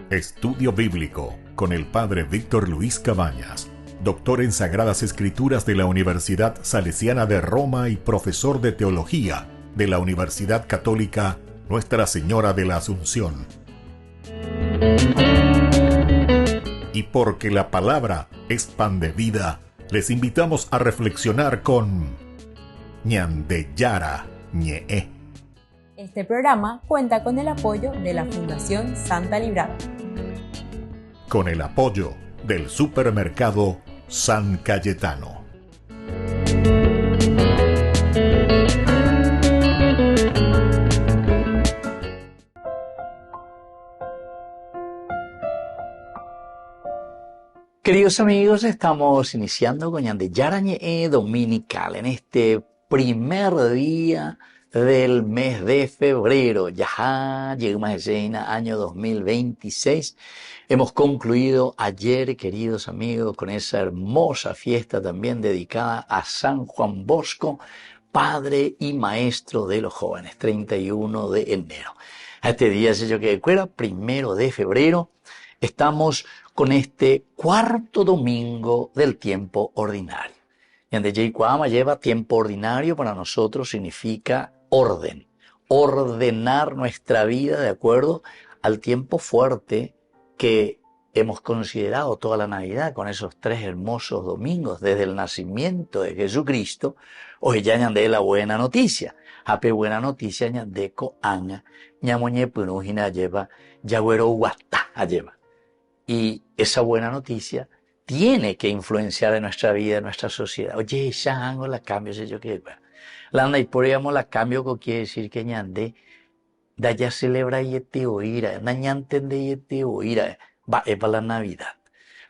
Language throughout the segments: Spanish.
Estudio Bíblico con el Padre Víctor Luis Cabañas, doctor en Sagradas Escrituras de la Universidad Salesiana de Roma y profesor de Teología de la Universidad Católica Nuestra Señora de la Asunción. Y porque la palabra es pan de vida, les invitamos a reflexionar con Ñandeyara Ñe'e. Este programa cuenta con el apoyo de la Fundación Santa Librada. Con el apoyo del Supermercado San Cayetano. Queridos amigos, estamos iniciando con Ñandeyara Ñe'e dominical en este primer día del mes de febrero. Ya llegamos a año 2026. Hemos concluido ayer, queridos amigos, con esa hermosa fiesta también dedicada a San Juan Bosco, padre y maestro de los jóvenes, 31 de enero. A este día, si yo que fuera, 1 de febrero, estamos con este cuarto domingo del tiempo ordinario. Ñandeyara Cuama lleva tiempo ordinario, para nosotros significa orden, ordenar nuestra vida de acuerdo al tiempo fuerte que hemos considerado toda la Navidad con esos 3 hermosos domingos desde el nacimiento de Jesucristo. Hoy ya ñandé la buena noticia. Hape buena noticia ñandé ko aña, ñamoñe punujina lleva, yagüero guatá lleva. Y esa buena noticia tiene que influenciar en nuestra vida, en nuestra sociedad. Oye, ya hago la cambio, si yo quiero. La naiporiamos la cambio, que quiere decir que ñandé da ya celebra yete oira, na ñantende yete oira, va para la Navidad.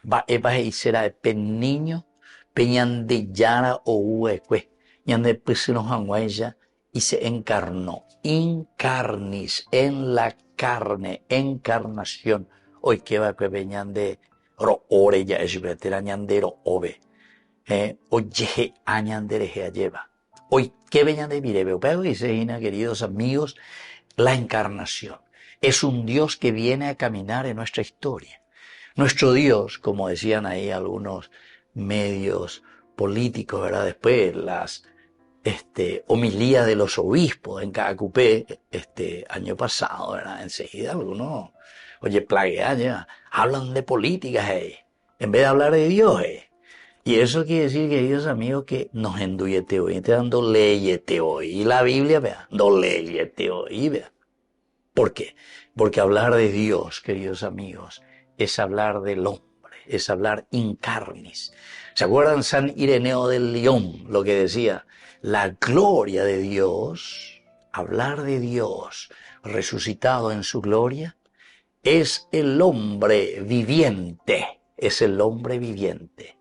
Va para será pe niño, pe Ñandeyara o uecue, ñande pues nos anguaya y se encarnó. Incarnis, en la carne, encarnación. Hoy que va que ñande ro ore ya es betera ñandero ove. Oye añandere lleva. Hoy que veñan de mirebe, pero dice Ina, queridos amigos, la encarnación es un Dios que viene a caminar en nuestra historia. Nuestro Dios, como decían ahí algunos medios políticos, ¿verdad? Después las homilías de los obispos en Cacupé, año pasado, ¿verdad? Enseguida algunos, oye, plaguean ya, hablan de políticas, en vez de hablar de Dios, Y eso quiere decir, queridos amigos, que nos enduyete hoy, dando leyete hoy. Y la Biblia, vea, no leyete hoy, vea. ¿Por qué? Porque hablar de Dios, queridos amigos, es hablar del hombre, es hablar incarnis. ¿Se acuerdan San Ireneo del León, lo que decía? La gloria de Dios, hablar de Dios resucitado en su gloria, es el hombre viviente, es el hombre viviente.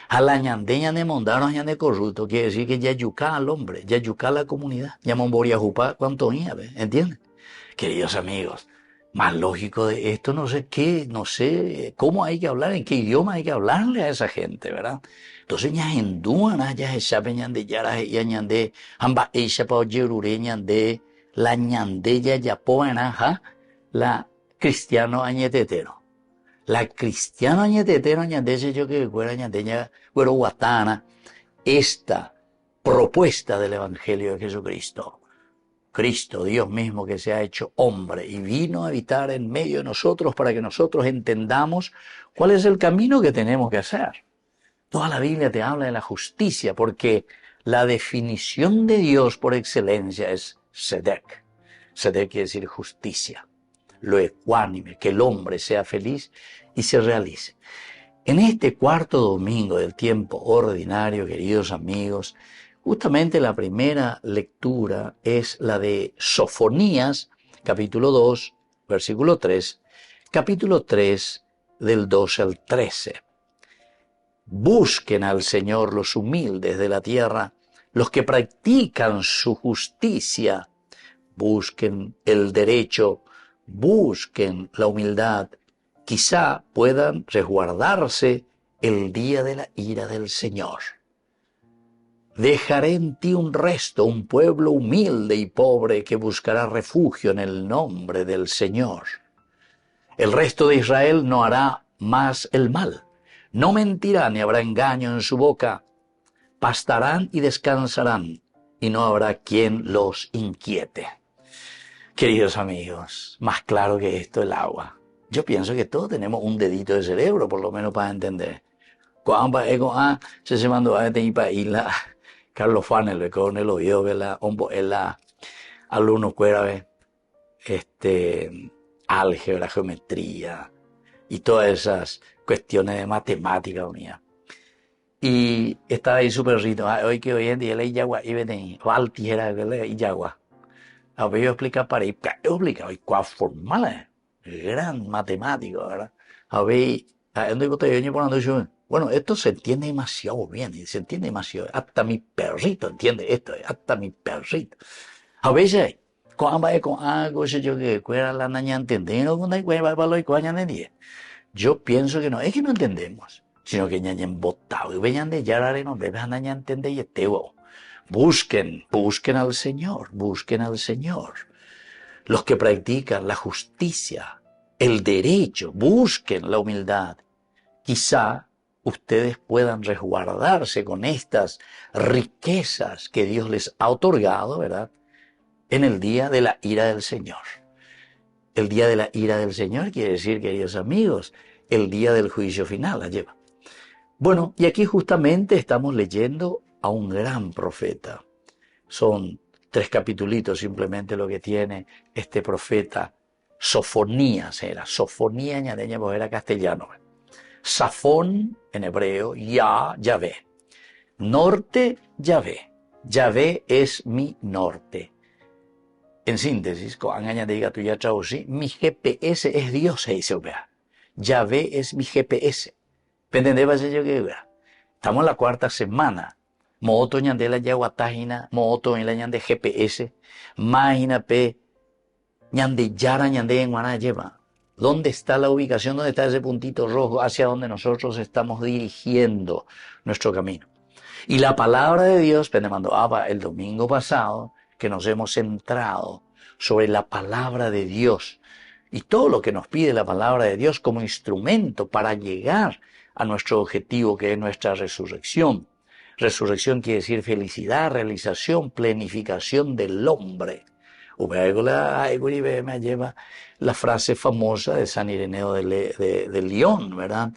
A la ñandeña de mondaro, ñande corrupto, quiere decir que ya yuca al hombre, ya yuca a la comunidad, ya monboria jupa cuanto ¿entienden? Queridos amigos, más lógico de esto, no sé qué, no sé cómo hay que hablar, en qué idioma hay que hablarle a esa gente, ¿verdad? Entonces, ya hindúan, ya saben ñandeyara, ya ñande, amba eisha pa oyerure ñande, la ñandeya ya poena, la cristiano añetetero. La cristiana ñetetero ñandese yo que fuera ñandeña, fuera guatana, esta propuesta del Evangelio de Jesucristo. Cristo, Dios mismo que se ha hecho hombre y vino a habitar en medio de nosotros para que nosotros entendamos cuál es el camino que tenemos que hacer. Toda la Biblia te habla de la justicia porque la definición de Dios por excelencia es Sedek. Sedek quiere decir justicia. Lo ecuánime, que el hombre sea feliz y se realice. En este cuarto domingo del tiempo ordinario, queridos amigos, justamente la primera lectura es la de Sofonías, capítulo 2, versículo 3, capítulo 3, del 12 al 13. Busquen al Señor los humildes de la tierra, los que practican su justicia. Busquen el derecho, busquen la humildad, quizá puedan resguardarse el día de la ira del Señor. Dejaré en ti un resto, un pueblo humilde y pobre que buscará refugio en el nombre del Señor. El resto de Israel no hará más el mal. No mentirá ni habrá engaño en su boca. Pastarán y descansarán, y no habrá quien los inquiete. Queridos amigos, más claro que esto el agua. Yo pienso que todos tenemos un dedito de cerebro, por lo menos para entender. Cuando se mandó a isla Carlos Fanel, con el oído, la alumno cuera, álgebra, geometría y todas esas cuestiones de matemática mía. Y estaba ahí su perrito, hoy en día le yagua y ven, Valti era y yagua. A ver, yo explicar para ahí, yo explicar hoy cuál formal, gran matemático, ¿verdad? A ver, ¿dónde te voy poniendo yo? Bueno, esto se entiende demasiado bien, y se entiende demasiado, hasta mi perrito entiende esto, hasta mi perrito. A veces, con algo, yo que fuera la niña entendiendo, yo pienso que no, es que no entendemos, sino que ya han votado y venían de yarare, no debes a entender y estebo. Busquen al Señor, busquen al Señor. Los que practican la justicia, el derecho, busquen la humildad. Quizá ustedes puedan resguardarse con estas riquezas que Dios les ha otorgado, ¿verdad? En el día de la ira del Señor. El día de la ira del Señor quiere decir, queridos amigos, el día del juicio final la lleva. Bueno, y aquí justamente estamos leyendo a un gran profeta. Son 3 capitulitos simplemente lo que tiene este profeta. Sofonías era. Sofonía añadeña, pues era castellano. Safón en hebreo, Yahvé. Norte, Yahvé. Yahvé es mi norte. En síntesis, mi GPS es Dios, se dice. Yahvé es mi GPS. Estamos en la 4ª semana. Mooto ñande la yaguatágina, mooto en la ñande GPS, mágina pe, ñande yara ñande en guana lleva. ¿Dónde está la ubicación? ¿Dónde está ese puntito rojo hacia donde nosotros estamos dirigiendo nuestro camino? Y la palabra de Dios, mandó el domingo pasado, que nos hemos centrado sobre la palabra de Dios y todo lo que nos pide la palabra de Dios como instrumento para llegar a nuestro objetivo, que es nuestra resurrección. Resurrección quiere decir felicidad, realización, planificación del hombre. Me lleva la frase famosa de San Ireneo de León, ¿verdad?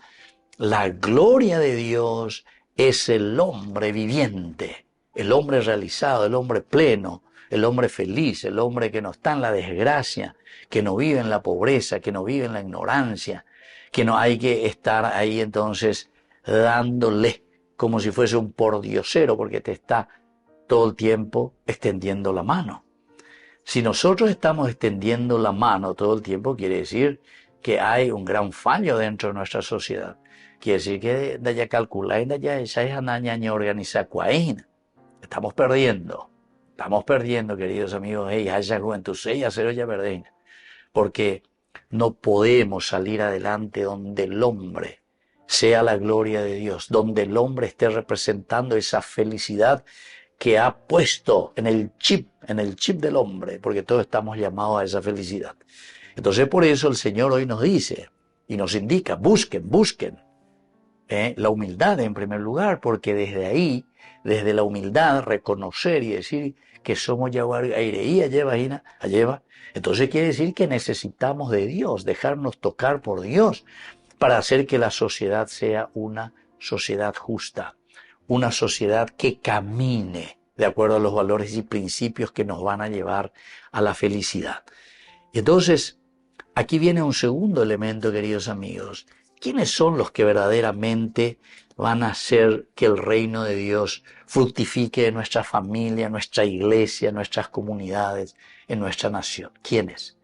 La gloria de Dios es el hombre viviente, el hombre realizado, el hombre pleno, el hombre feliz, el hombre que no está en la desgracia, que no vive en la pobreza, que no vive en la ignorancia, que no hay que estar ahí entonces dándole como si fuese un pordiosero, porque te está todo el tiempo extendiendo la mano. Si nosotros estamos extendiendo la mano todo el tiempo, quiere decir que hay un gran fallo dentro de nuestra sociedad. Quiere decir que de allá calcular, de allá esa es anaña organizar cuaína. Estamos perdiendo, queridos amigos, esa juventud, ella cero ya perdéis. Porque no podemos salir adelante donde el hombre sea la gloria de Dios, donde el hombre esté representando esa felicidad que ha puesto en el chip del hombre, porque todos estamos llamados a esa felicidad. Entonces por eso el Señor hoy nos dice y nos indica, busquen la humildad en primer lugar, porque desde ahí, desde la humildad, reconocer y decir que somos Aireía lleva, entonces quiere decir que necesitamos de Dios, dejarnos tocar por Dios, para hacer que la sociedad sea una sociedad justa, una sociedad que camine de acuerdo a los valores y principios que nos van a llevar a la felicidad. Y entonces, aquí viene un segundo elemento, queridos amigos. ¿Quiénes son los que verdaderamente van a hacer que el reino de Dios fructifique en nuestra familia, en nuestra iglesia, en nuestras comunidades, en nuestra nación? ¿Quiénes?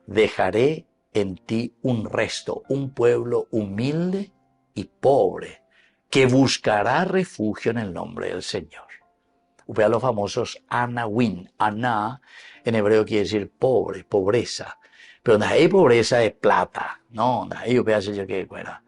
Dejaré en ti un resto, un pueblo humilde y pobre, que buscará refugio en el nombre del Señor. Vea los famosos Anawin. Ana en hebreo quiere decir pobre, pobreza. Pero donde hay pobreza es plata. No, ahí yo que fuera.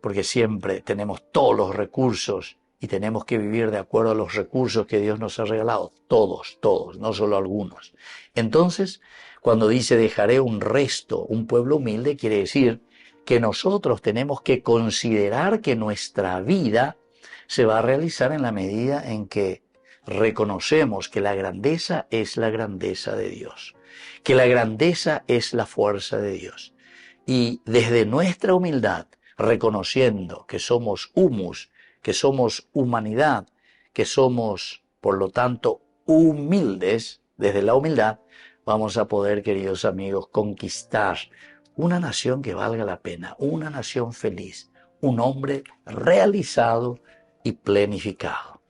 Porque siempre tenemos todos los recursos y tenemos que vivir de acuerdo a los recursos que Dios nos ha regalado. Todos, no solo algunos. Entonces, cuando dice dejaré un resto, un pueblo humilde, quiere decir que nosotros tenemos que considerar que nuestra vida se va a realizar en la medida en que reconocemos que la grandeza es la grandeza de Dios, que la grandeza es la fuerza de Dios. Y desde nuestra humildad, reconociendo que somos humus, que somos humanidad, que somos, por lo tanto, humildes, desde la humildad, vamos a poder, queridos amigos, conquistar una nación que valga la pena, una nación feliz, un hombre realizado y planificado.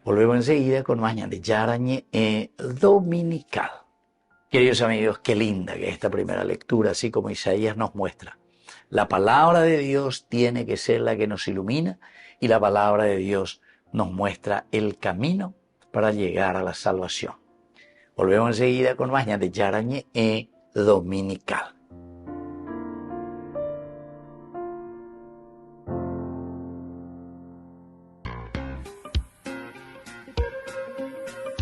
Volvemos enseguida con más de Yarañe Dominical. Queridos amigos, qué linda que esta primera lectura, así como Isaías nos muestra. La palabra de Dios tiene que ser la que nos ilumina y la palabra de Dios nos muestra el camino para llegar a la salvación. Volvemos enseguida con más de Yarañe Dominical.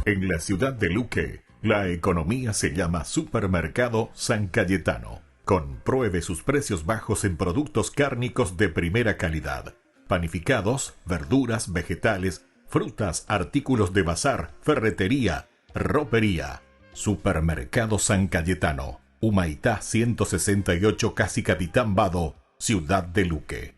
En la ciudad de Luque, la economía se llama Supermercado San Cayetano. Compruebe sus precios bajos en productos cárnicos de primera calidad. Panificados, verduras, vegetales, frutas, artículos de bazar, ferretería, ropería. Supermercado San Cayetano, Humaitá 168, Casi Capitán Vado, ciudad de Luque.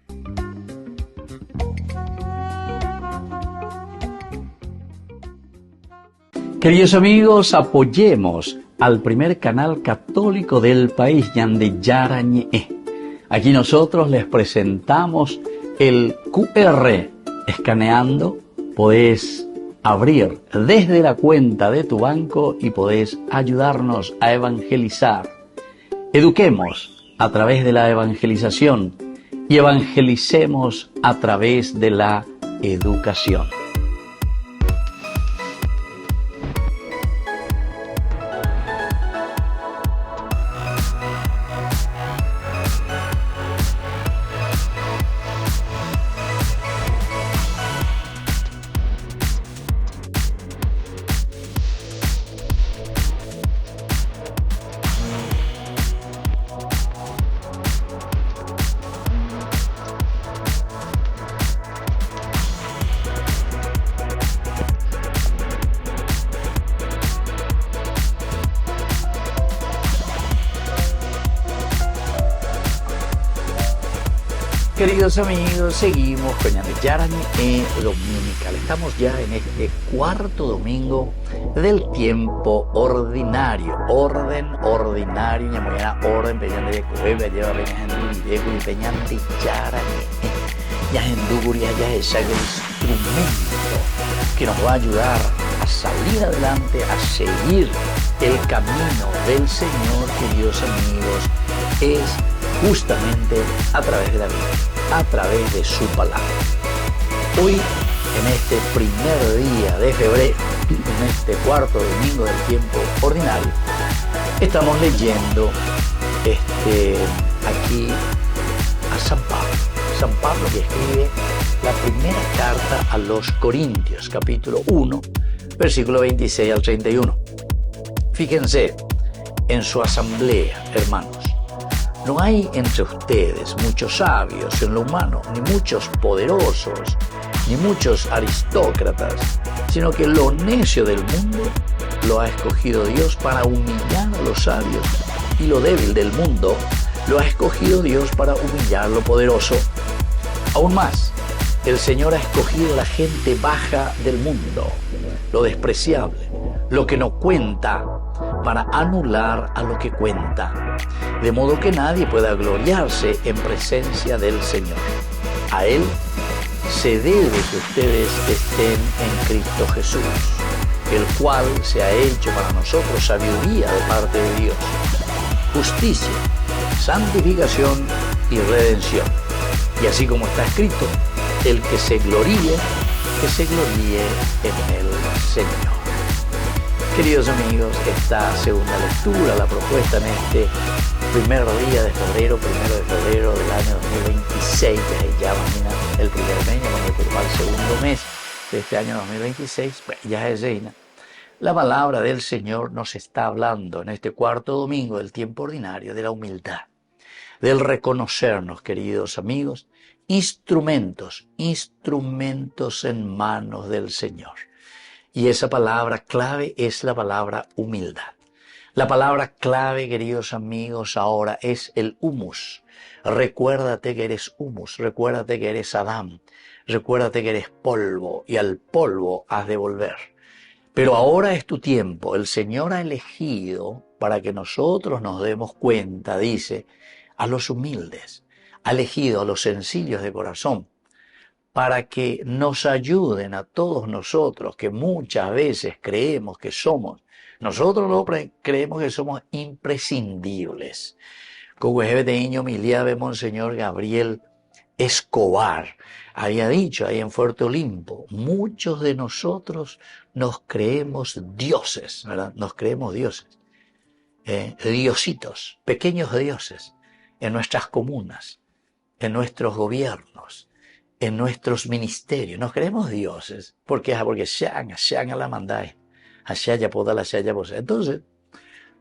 Queridos amigos, apoyemos al primer canal católico del país, Yande Yarañe. Aquí nosotros les presentamos el QR. Escaneando, podés abrir desde la cuenta de tu banco y podés ayudarnos a evangelizar. Eduquemos a través de la evangelización y evangelicemos a través de la educación. Queridos amigos, seguimos con Yarañe Dominical. Estamos ya en este cuarto domingo del tiempo ordinario. Orden ordinario, ñamoyana orden, peñante de cueva, lleva peñante de cueva, peñante Yarañe. Ya en Duguria, ya es el instrumento que nos va a ayudar a salir adelante, a seguir el camino del Señor, queridos amigos, es justamente a través de la Biblia, a través de su palabra. Hoy, en este primer día de febrero, en este cuarto domingo del tiempo ordinario, estamos leyendo aquí a San Pablo. San Pablo que escribe la primera carta a los Corintios, capítulo 1, versículo 26 al 31. Fíjense, en su asamblea, hermanos, no hay entre ustedes muchos sabios en lo humano, ni muchos poderosos, ni muchos aristócratas, sino que lo necio del mundo lo ha escogido Dios para humillar a los sabios, y lo débil del mundo lo ha escogido Dios para humillar lo poderoso. Aún más, el Señor ha escogido a la gente baja del mundo, lo despreciable, lo que no cuenta, para anular a lo que cuenta, de modo que nadie pueda gloriarse en presencia del Señor. A Él se debe que ustedes estén en Cristo Jesús, el cual se ha hecho para nosotros sabiduría de parte de Dios, justicia, santificación y redención. Y así como está escrito, el que se gloríe en el Señor. Queridos amigos, esta segunda lectura, la propuesta en este primer día de febrero, 1 de febrero del año 2026, que ya mañana el primer mes, mañana el segundo mes de este año 2026, pues ya es reina. La palabra del Señor nos está hablando en este cuarto domingo del tiempo ordinario de la humildad, del reconocernos, queridos amigos, instrumentos en manos del Señor. Y esa palabra clave es la palabra humildad. La palabra clave, queridos amigos, ahora es el humus. Recuérdate que eres humus, recuérdate que eres Adán, recuérdate que eres polvo y al polvo has de volver. Pero ahora es tu tiempo. El Señor ha elegido para que nosotros nos demos cuenta, dice, a los humildes. Ha elegido a los sencillos de corazón para que nos ayuden a todos nosotros que muchas veces creemos que somos. Nosotros no creemos que somos imprescindibles. Como es de niño miliave Monseñor Gabriel Escobar había dicho ahí en Fuerte Olimpo, muchos de nosotros nos creemos dioses, ¿verdad? Nos creemos dioses, diositos, pequeños dioses, en nuestras comunas, en nuestros gobiernos, en nuestros ministerios. Nos creemos dioses, porque Sean a la mandáis, allá ya poda la ya vos. Entonces,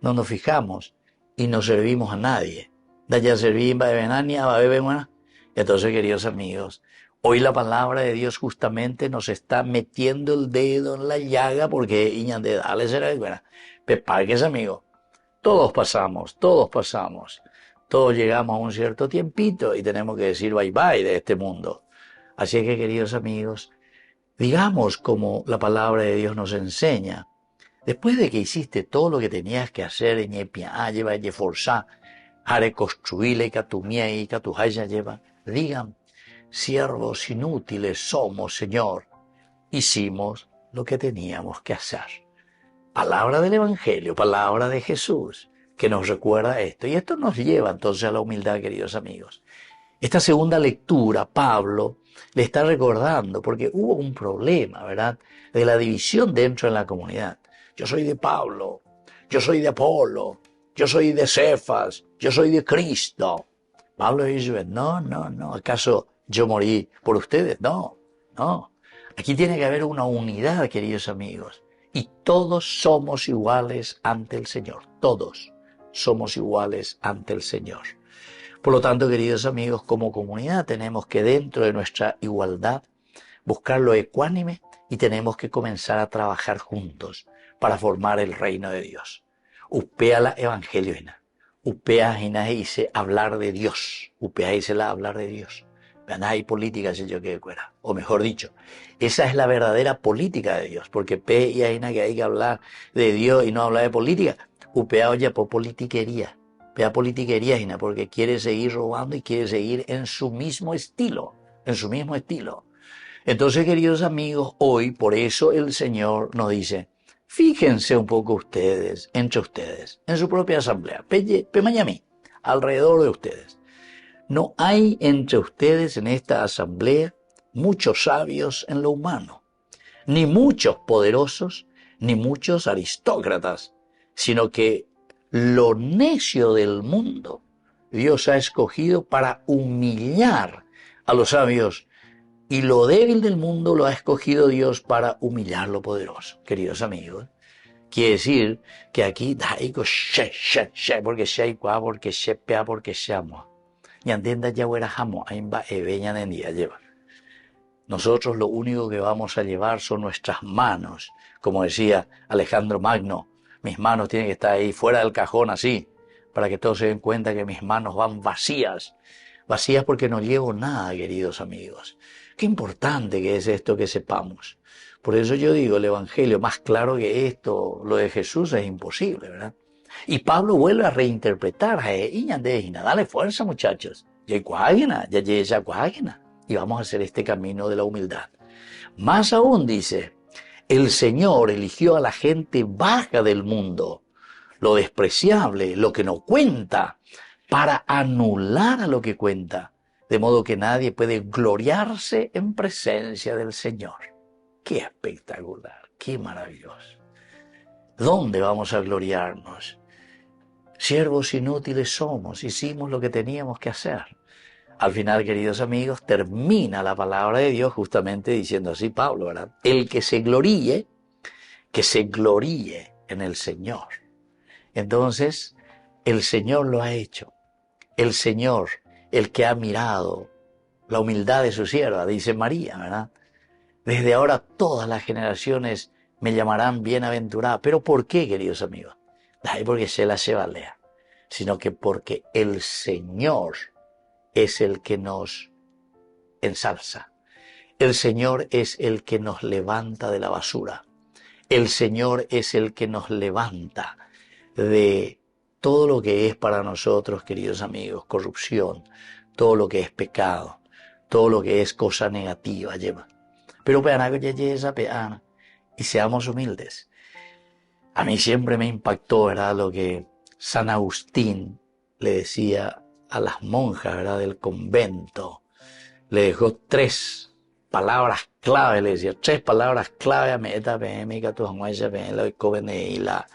no nos fijamos y no servimos a nadie. Daya servir va benania, va buena. Entonces, queridos amigos, hoy la palabra de Dios justamente nos está metiendo el dedo en la llaga porque iñan de darle será buena. Peparques, amigo. Todos pasamos. Todos llegamos a un cierto tiempito y tenemos que decir bye bye de este mundo. Así que, queridos amigos, digamos como la palabra de Dios nos enseña. Después de que hiciste todo lo que tenías que hacer en Epia, lleva y forzá, haré construirle y catumía y catujaya lleva, digan, siervos inútiles somos, Señor, hicimos lo que teníamos que hacer. Palabra del Evangelio, palabra de Jesús, que nos recuerda esto. Y esto nos lleva entonces a la humildad, queridos amigos. Esta segunda lectura, Pablo le está recordando, porque hubo un problema, ¿verdad?, de la división dentro de la comunidad. Yo soy de Pablo, yo soy de Apolo, yo soy de Cefas, yo soy de Cristo. Pablo dice, no, ¿acaso yo morí por ustedes? No. Aquí tiene que haber una unidad, queridos amigos. Y todos somos iguales ante el Señor. Todos somos iguales ante el Señor. Por lo tanto, queridos amigos, como comunidad tenemos que dentro de nuestra igualdad buscar lo ecuánime y tenemos que comenzar a trabajar juntos para formar el reino de Dios. Upea la evangelio, upea dice hablar de Dios, upea dice la hablar de Dios. Vean, hay política, si yo que fuera. O mejor dicho, esa es la verdadera política de Dios, porque pe y aina que hay que hablar de Dios y no hablar de política. Upea oye por politiquería. Pea politiquería, porque quiere seguir robando y quiere seguir en su mismo estilo, Entonces, queridos amigos, hoy por eso el Señor nos dice, fíjense un poco ustedes, entre ustedes, en su propia asamblea, Pemayamí, alrededor de ustedes. No hay entre ustedes en esta asamblea muchos sabios en lo humano, ni muchos poderosos, ni muchos aristócratas, sino que lo necio del mundo Dios ha escogido para humillar a los sabios y lo débil del mundo lo ha escogido Dios para humillar lo poderoso. Queridos amigos, quiere decir que aquí porque nosotros lo único que vamos a llevar son nuestras manos, como decía Alejandro Magno. Mis manos tienen que estar ahí fuera del cajón así, para que todos se den cuenta que mis manos van vacías. Vacías porque no llevo nada, queridos amigos. Qué importante que es esto que sepamos. Por eso yo digo, el Evangelio más claro que esto, lo de Jesús, es imposible, ¿verdad? Y Pablo vuelve a reinterpretar, dale fuerza, muchachos. Y vamos a hacer este camino de la humildad. Más aún dice, el Señor eligió a la gente baja del mundo, lo despreciable, lo que no cuenta, para anular a lo que cuenta, de modo que nadie puede gloriarse en presencia del Señor. ¡Qué espectacular! ¡Qué maravilloso! ¿Dónde vamos a gloriarnos? Siervos inútiles somos, hicimos lo que teníamos que hacer. al final, queridos amigos, termina la palabra de Dios justamente diciendo así Pablo, ¿verdad? El que se gloríe en el Señor. Entonces, el Señor lo ha hecho. El Señor, el que ha mirado la humildad de su sierva, dice María, ¿verdad? Desde ahora todas las generaciones me llamarán bienaventurada. ¿Pero por qué, queridos amigos? No es porque se la llevalea, sino que porque el Señor es el que nos ensalza. El Señor es el que nos levanta de la basura. El Señor es el que nos levanta de todo lo que es para nosotros, queridos amigos, corrupción, todo lo que es pecado, todo lo que es cosa negativa, lleva. Pero y seamos humildes. A mí siempre me impactó, ¿verdad?, lo que San Agustín le decía a las monjas, ¿verdad?, del convento. Le dejó 3 palabras clave, le decía 3 palabras clave a meta pm tu y la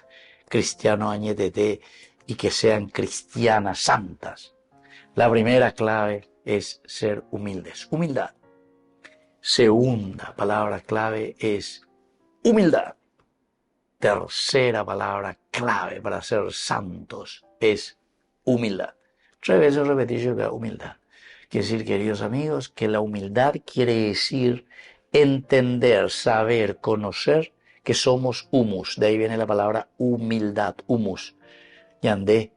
cristiano añetete y que sean cristianas santas. La primera clave es ser humildes, humildad. Segunda palabra clave es humildad. Tercera palabra clave para ser santos es humildad. 3 veces repetí yo que humildad. Quiere decir, queridos amigos, que la humildad quiere decir entender, saber, conocer que somos humus. De ahí viene la palabra humildad, humus. Yandé,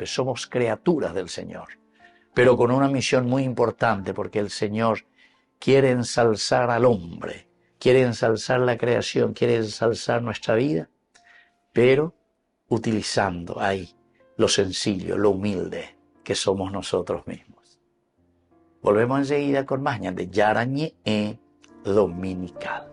somos criaturas del Señor, pero con una misión muy importante, porque el Señor quiere ensalzar al hombre, quiere ensalzar la creación, quiere ensalzar nuestra vida, pero utilizando ahí lo sencillo, lo humilde que somos nosotros mismos. Volvemos enseguida con más de Yarañe Dominical.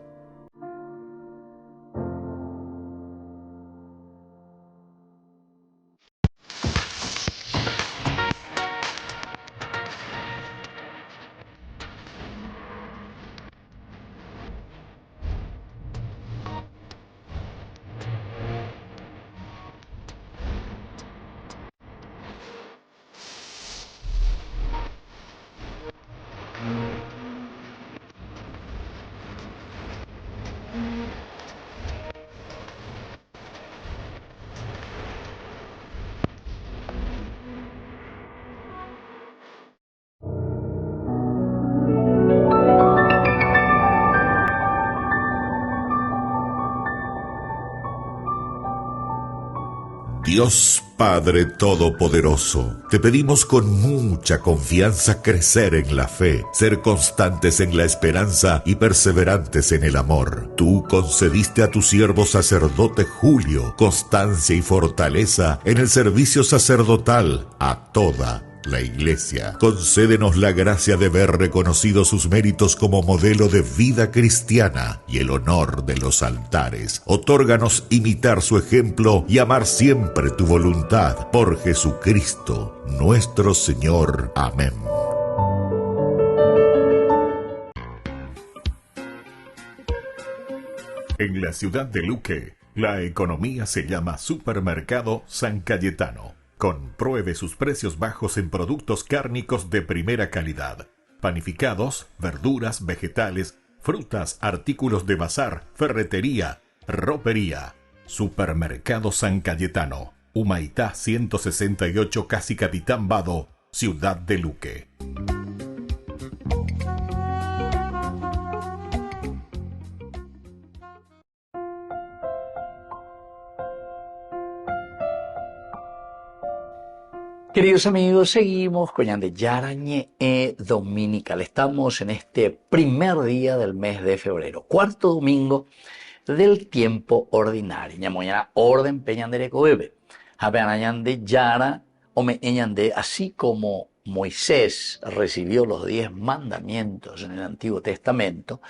Dios Padre Todopoderoso, te pedimos con mucha confianza crecer en la fe, ser constantes en la esperanza y perseverantes en el amor. Tú concediste a tu siervo sacerdote Julio constancia y fortaleza en el servicio sacerdotal a toda la Iglesia. Concédenos la gracia de ver reconocidos sus méritos como modelo de vida cristiana y el honor de los altares. Otórganos imitar su ejemplo y amar siempre tu voluntad. Por Jesucristo, nuestro Señor. Amén. En la ciudad de Luque, la economía se llama Supermercado San Cayetano. Compruebe sus precios bajos en productos cárnicos de primera calidad. Panificados, verduras, vegetales, frutas, artículos de bazar, ferretería, ropería. Supermercado San Cayetano, Humaitá 168, Casi Capitán Vado, Ciudad de Luque. Queridos amigos, seguimos con Yarañe Dominical. Estamos en este primer día del mes de febrero, 4º domingo del tiempo ordinario. Ñamoñana orden peñandereco bebe. Apeanañande Yara ome eñande, así como Moisés recibió los 10 mandamientos en el Antiguo Testamento,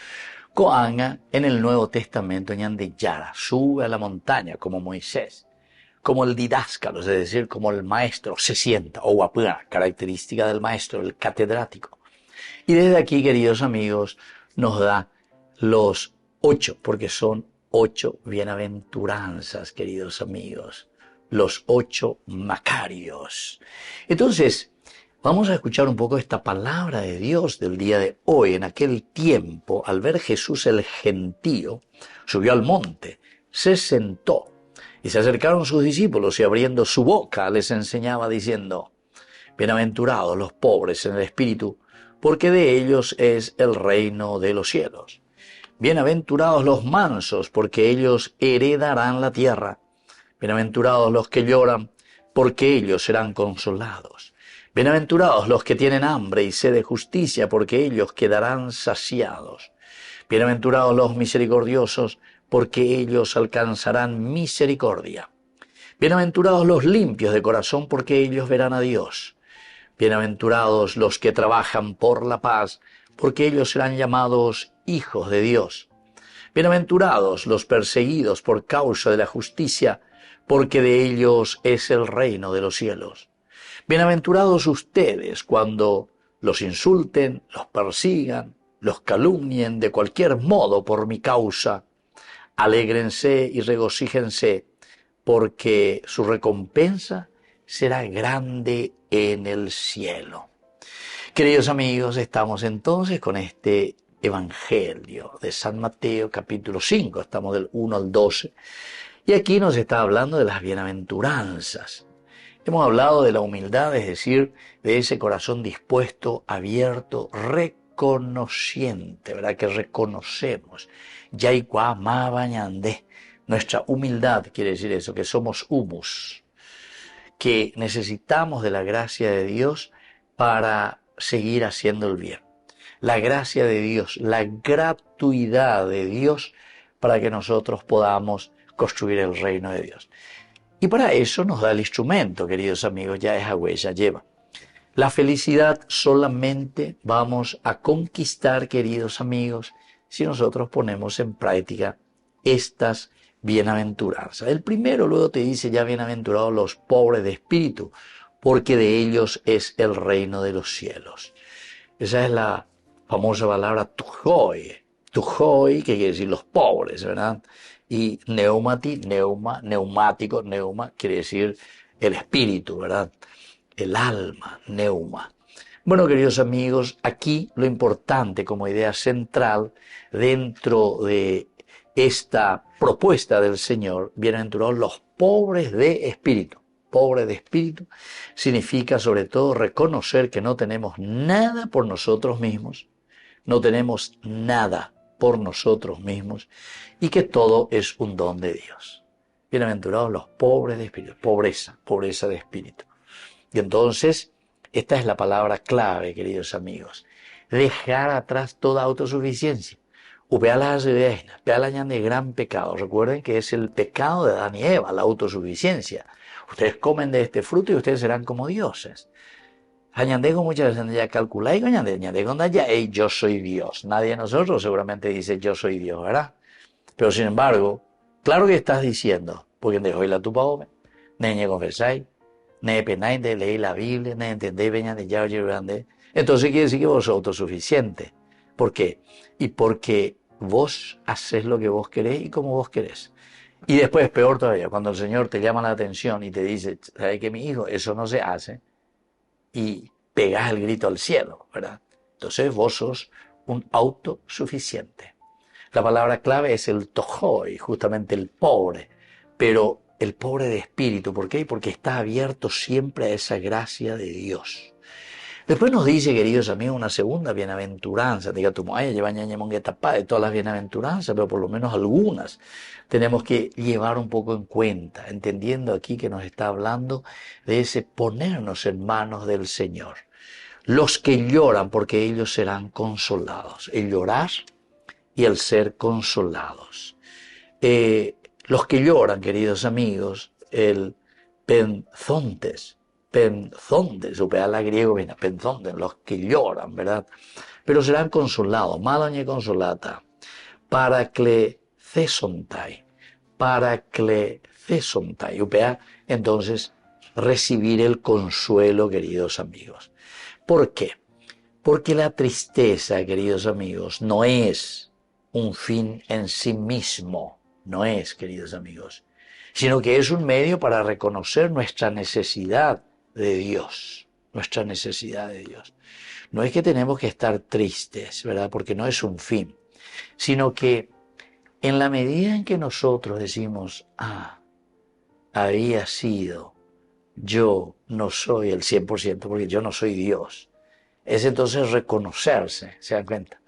Coanga en el Nuevo Testamento ñande Yara, sube a la montaña como Moisés. Como el didáscalo, es decir, como el maestro se sienta, o guapura, característica del maestro, el catedrático. Y desde aquí, queridos amigos, nos da los 8, porque son 8 bienaventuranzas, queridos amigos. los 8 Macarios. Entonces, vamos a escuchar un poco esta palabra de Dios del día de hoy. En aquel tiempo, al ver Jesús el gentío, subió al monte, se sentó, y se acercaron sus discípulos, y abriendo su boca les enseñaba diciendo: bienaventurados los pobres en el espíritu, porque de ellos es el reino de los cielos. Bienaventurados los mansos, porque ellos heredarán la tierra. Bienaventurados los que lloran, porque ellos serán consolados. Bienaventurados los que tienen hambre y sed de justicia, porque ellos quedarán saciados. Bienaventurados los misericordiosos, porque ellos alcanzarán misericordia. Bienaventurados los limpios de corazón, porque ellos verán a Dios. Bienaventurados los que trabajan por la paz, porque ellos serán llamados hijos de Dios. Bienaventurados los perseguidos por causa de la justicia, porque de ellos es el reino de los cielos. Bienaventurados ustedes cuando los insulten, los persigan, los calumnien de cualquier modo por mi causa. Alégrense y regocíjense, porque su recompensa será grande en el cielo. Queridos amigos, estamos entonces con este Evangelio de San Mateo capítulo 5, estamos del 1 al 12, y aquí nos está hablando de las bienaventuranzas. Hemos hablado de la humildad, es decir, de ese corazón dispuesto, abierto, reconociente, ¿verdad? Que reconocemos. Yaikwa ma bañande. Nuestra humildad quiere decir eso, que somos humus, que necesitamos de la gracia de Dios para seguir haciendo el bien. La gracia de Dios, la gratuidad de Dios para que nosotros podamos construir el reino de Dios. Y para eso nos da el instrumento, queridos amigos, ya es huella lleva. La felicidad solamente vamos a conquistar, queridos amigos, si nosotros ponemos en práctica estas bienaventuranzas. El primero luego te dice ya bienaventurados los pobres de espíritu, porque de ellos es el reino de los cielos. Esa es la famosa palabra tujoi, que quiere decir los pobres, ¿verdad? Y neumático, neuma, quiere decir el espíritu, ¿verdad? El alma, neuma. Bueno, queridos amigos, aquí lo importante como idea central dentro de esta propuesta del Señor, bienaventurados los pobres de espíritu. Pobre de espíritu significa sobre todo reconocer que no tenemos nada por nosotros mismos, no tenemos nada por nosotros mismos y que todo es un don de Dios. Bienaventurados los pobres de espíritu, pobreza de espíritu. Y entonces, esta es la palabra clave, queridos amigos, dejar atrás toda autosuficiencia. Upealas de gran pecado. Recuerden que es el pecado de Adán y Eva, la autosuficiencia. Ustedes comen de este fruto y ustedes serán como dioses. Añandego muchas veces ya calculáis, yo soy Dios. Nadie de nosotros seguramente dice yo soy Dios, ¿verdad? Pero sin embargo, claro que estás diciendo, porque dejó la tupa ome, ne confesáis, ne penáis de leer la Biblia, ne entendéis, veñan de ya grande. Entonces quiere decir que vos sos autosuficiente. ¿Por qué? Y porque vos haces lo que vos querés y como vos querés. Y después, peor todavía, cuando el Señor te llama la atención y te dice, ¿sabes qué, mi hijo? Eso no se hace. Y pegás el grito al cielo, ¿verdad? Entonces vos sos un autosuficiente. La palabra clave es el tojoi, justamente el pobre, pero el pobre de espíritu. ¿Por qué? Porque está abierto siempre a esa gracia de Dios. Después nos dice, queridos amigos, una segunda bienaventuranza. Diga tu moaya, lleva ñaña monguetapá de todas las bienaventuranzas, pero por lo menos algunas tenemos que llevar un poco en cuenta, entendiendo aquí que nos está hablando de ese ponernos en manos del Señor. Los que lloran, porque ellos serán consolados. El llorar y el ser consolados. Los que lloran, queridos amigos, el penzontes, la griego, penzontes, los que lloran, ¿verdad? Pero serán consolados, malañe consolata, paraclecesontai, entonces recibir el consuelo, queridos amigos. ¿Por qué? Porque la tristeza, queridos amigos, no es un fin en sí mismo. no es, queridos amigos, sino que es un medio para reconocer nuestra necesidad de Dios, nuestra necesidad de Dios. No es que tenemos que estar tristes, ¿verdad? Porque no es un fin, sino que en la medida en que nosotros decimos, había sido, yo no soy el 100% porque yo no soy Dios, es entonces reconocerse, ¿se dan cuenta?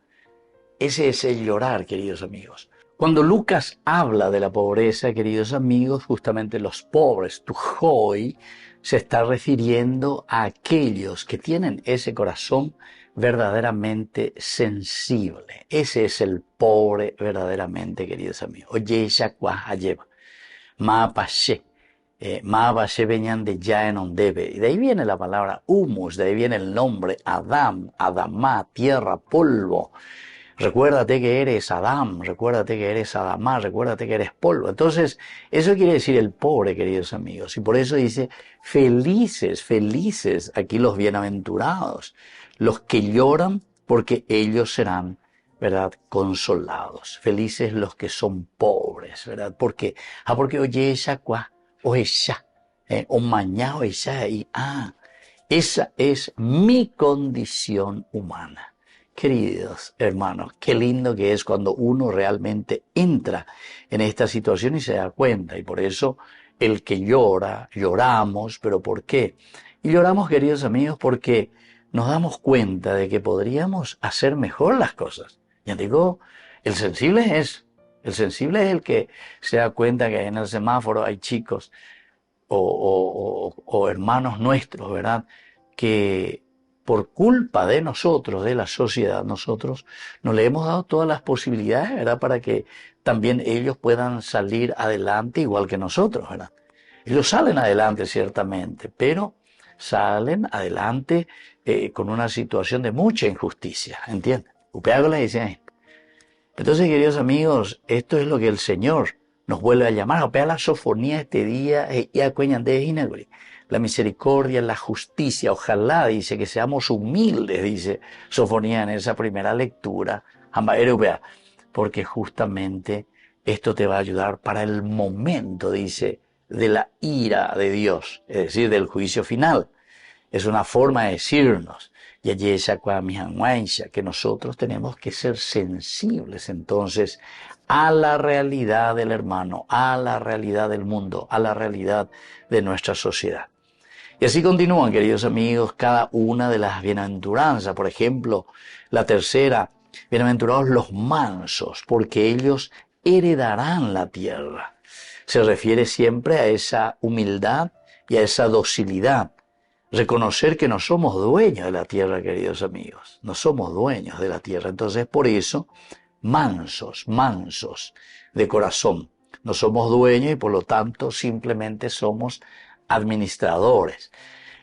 Ese es el llorar, queridos amigos. Cuando Lucas habla de la pobreza, queridos amigos, justamente los pobres, tujoi, se está refiriendo a aquellos que tienen ese corazón verdaderamente sensible. Ese es el pobre verdaderamente, queridos amigos. Oye, shakwa lleva. Ma pashe venían de ya en ondebe. Y de ahí viene la palabra humus, de ahí viene el nombre Adam, Adamá, tierra, polvo. Recuérdate que eres Adán, recuérdate que eres Adamá, recuérdate que eres polvo. Entonces, eso quiere decir el pobre, queridos amigos. Y por eso dice, felices, felices, aquí los bienaventurados, los que lloran porque ellos serán, ¿verdad?, consolados. Felices los que son pobres, ¿verdad? Porque oye esa cuá, o esa, o mañana o esa, y esa es mi condición humana. Queridos hermanos, qué lindo que es cuando uno realmente entra en esta situación y se da cuenta. Y por eso el que llora, lloramos, ¿pero por qué? Y lloramos, queridos amigos, porque nos damos cuenta de que podríamos hacer mejor las cosas. Ya digo, el sensible es el que se da cuenta que en el semáforo hay chicos o hermanos nuestros, ¿verdad?, que por culpa de nosotros, de la sociedad, nosotros no le hemos dado todas las posibilidades, ¿verdad?, para que también ellos puedan salir adelante igual que nosotros, ¿verdad? Ellos salen adelante ciertamente, pero salen adelante con una situación de mucha injusticia, ¿entienden? Entonces, queridos amigos, esto es lo que el Señor nos vuelve a llamar. Opea la sofonía este día y acueñan de Hinaguri. La misericordia, la justicia, ojalá, dice, que seamos humildes, dice Sofonía en esa primera lectura, porque justamente esto te va a ayudar para el momento, dice, de la ira de Dios, es decir, del juicio final. Es una forma de decirnos, que nosotros tenemos que ser sensibles entonces a la realidad del hermano, a la realidad del mundo, a la realidad de nuestra sociedad. Y así continúan, queridos amigos, cada una de las bienaventuranzas. Por ejemplo, la tercera, bienaventurados los mansos, porque ellos heredarán la tierra. Se refiere siempre a esa humildad y a esa docilidad. Reconocer que no somos dueños de la tierra, queridos amigos. No somos dueños de la tierra. Entonces, por eso, mansos de corazón. No somos dueños y por lo tanto simplemente somos administradores.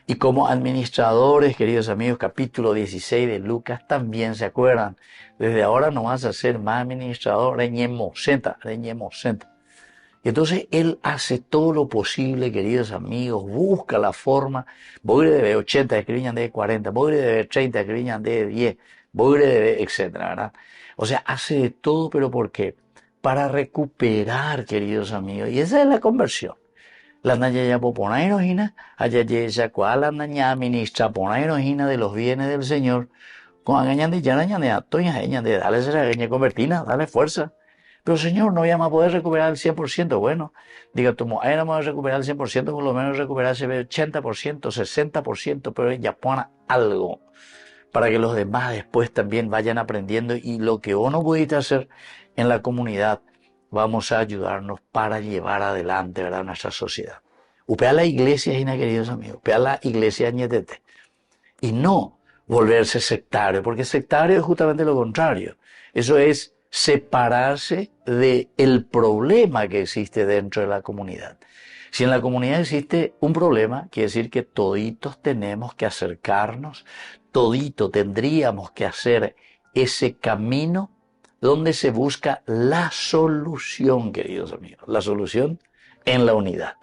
Y como administradores, queridos amigos, capítulo 16 de Lucas, también se acuerdan, desde ahora no vas a ser más administrador, reñemosenta. Y entonces él hace todo lo posible, queridos amigos, busca la forma, voy de 80, escribían de 40, voy de 30, escribían de 10, voy de etcétera, ¿verdad? O sea, hace de todo, pero ¿por qué? Para recuperar, queridos amigos, y esa es la conversión. La naya poponairojina, ayayesa cuala naya ministra ponairojina de los bienes del Señor, con agañan de yarañan de atoñas, de dale esa convertina, dale fuerza. Pero Señor, no vamos a poder recuperar el 100%. Bueno, diga tú, ahí no vamos a recuperar el 100%, por lo menos recuperar ese 80%, 60%, pero ya pone algo para que los demás después también vayan aprendiendo y lo que vos no pudiste hacer en la comunidad, vamos a ayudarnos para llevar adelante, ¿verdad?, nuestra sociedad. Upea la iglesia, queridos amigos, upea la iglesia ñetete. Y no volverse sectario, porque sectario es justamente lo contrario. Eso es separarse del problema que existe dentro de la comunidad. Si en la comunidad existe un problema, quiere decir que toditos tenemos que acercarnos, todito tendríamos que hacer ese camino donde se busca la solución, queridos amigos, la solución en la unidad.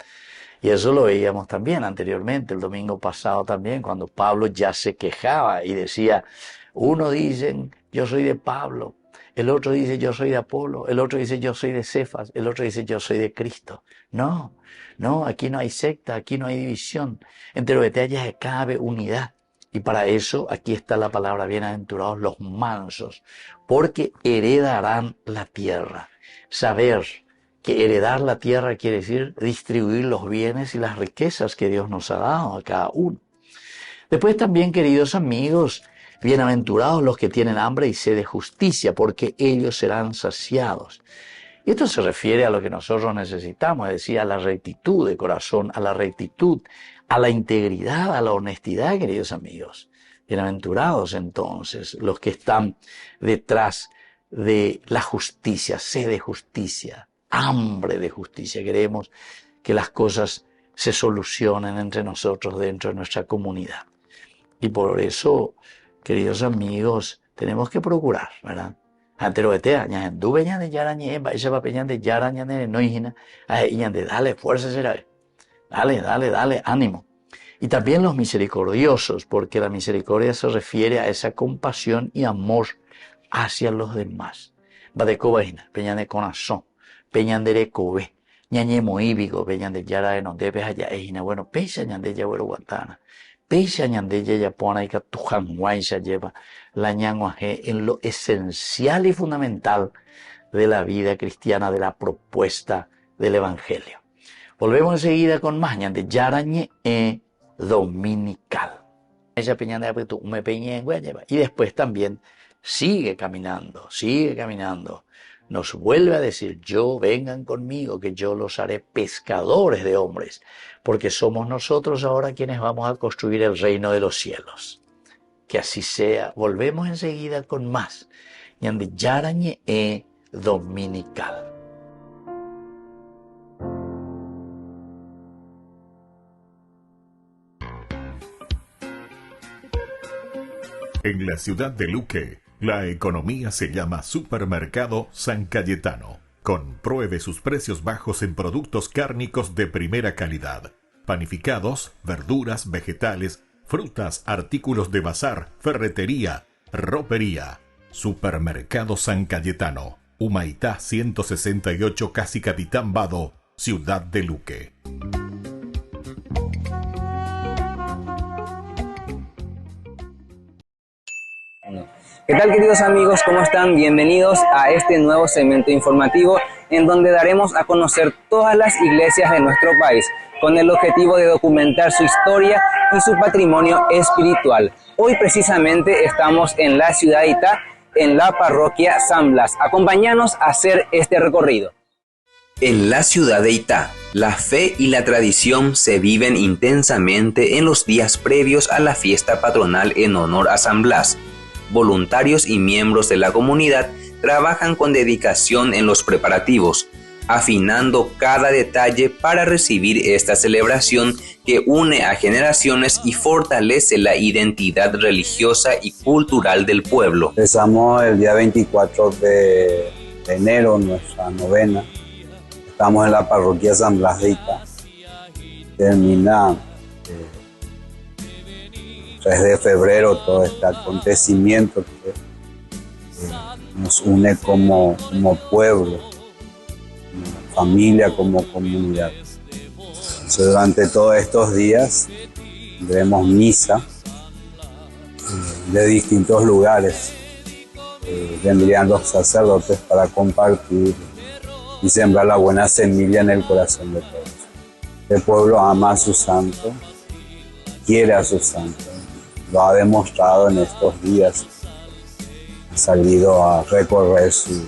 Y eso lo veíamos también anteriormente, el domingo pasado también, cuando Pablo ya se quejaba y decía, uno dicen, yo soy de Pablo, el otro dice yo soy de Apolo, el otro dice yo soy de Cefas, el otro dice yo soy de Cristo. No, no, aquí no hay secta, aquí no hay división. Entre los detalles cabe unidad. Y para eso aquí está la palabra bienaventurados los mansos, porque heredarán la tierra. Saber que heredar la tierra quiere decir distribuir los bienes y las riquezas que Dios nos ha dado a cada uno. Después también, queridos amigos, bienaventurados los que tienen hambre y sed de justicia, porque ellos serán saciados. Y esto se refiere a lo que nosotros necesitamos, es decir, a la rectitud de corazón, a la rectitud, a la integridad, a la honestidad, queridos amigos. Bienaventurados entonces los que están detrás de la justicia, sed de justicia, hambre de justicia. Queremos que las cosas se solucionen entre nosotros dentro de nuestra comunidad. Y por eso, queridos amigos, tenemos que procurar, ¿verdad? Dale, fuerza será. Dale, ánimo. Y también los misericordiosos, porque la misericordia se refiere a esa compasión y amor hacia los demás. Badecobaina, peñan de corazón, peñan de recobe, ñañe moíbigo, peñan de yara de no debes allá, bueno, pecha ñan de yabuelo guatana. Pecha ñandella ya pone que tu janguay se lleva la ñanguaje en lo esencial y fundamental de la vida cristiana, de la propuesta del Evangelio. Volvemos enseguida con más ñande yarañe dominical. Ella peña de apretu me peñe y después también sigue caminando. Nos vuelve a decir, vengan conmigo, que yo los haré pescadores de hombres, porque somos nosotros ahora quienes vamos a construir el reino de los cielos. Que así sea. Volvemos enseguida con más. Ñande yarañe dominical. En la ciudad de Luque, la economía se llama Supermercado San Cayetano. Compruebe sus precios bajos en productos cárnicos de primera calidad. Panificados, verduras, vegetales, frutas, artículos de bazar, ferretería, ropería. Supermercado San Cayetano. Humaitá 168, Casi Capitán Vado, ciudad de Luque. ¿Qué tal, queridos amigos? ¿Cómo están? Bienvenidos a este nuevo segmento informativo en donde daremos a conocer todas las iglesias de nuestro país con el objetivo de documentar su historia y su patrimonio espiritual. Hoy precisamente estamos en la ciudad de Itá, en la parroquia San Blas. Acompáñanos a hacer este recorrido. En la ciudad de Itá, la fe y la tradición se viven intensamente en los días previos a la fiesta patronal en honor a San Blas. Voluntarios y miembros de la comunidad trabajan con dedicación en los preparativos, afinando cada detalle para recibir esta celebración que une a generaciones y fortalece la identidad religiosa y cultural del pueblo. Empezamos el día 24 de enero, nuestra novena. Estamos en la parroquia San Blas de Itá. Termina 3 de febrero todo este acontecimiento que nos une como pueblo, como familia, como comunidad. Entonces, durante todos estos días tendremos misa de distintos lugares. Vendrían los sacerdotes para compartir y sembrar la buena semilla en el corazón de todos. El pueblo ama a su santo, quiere a su santo. Lo ha demostrado en estos días. Ha salido a recorrer su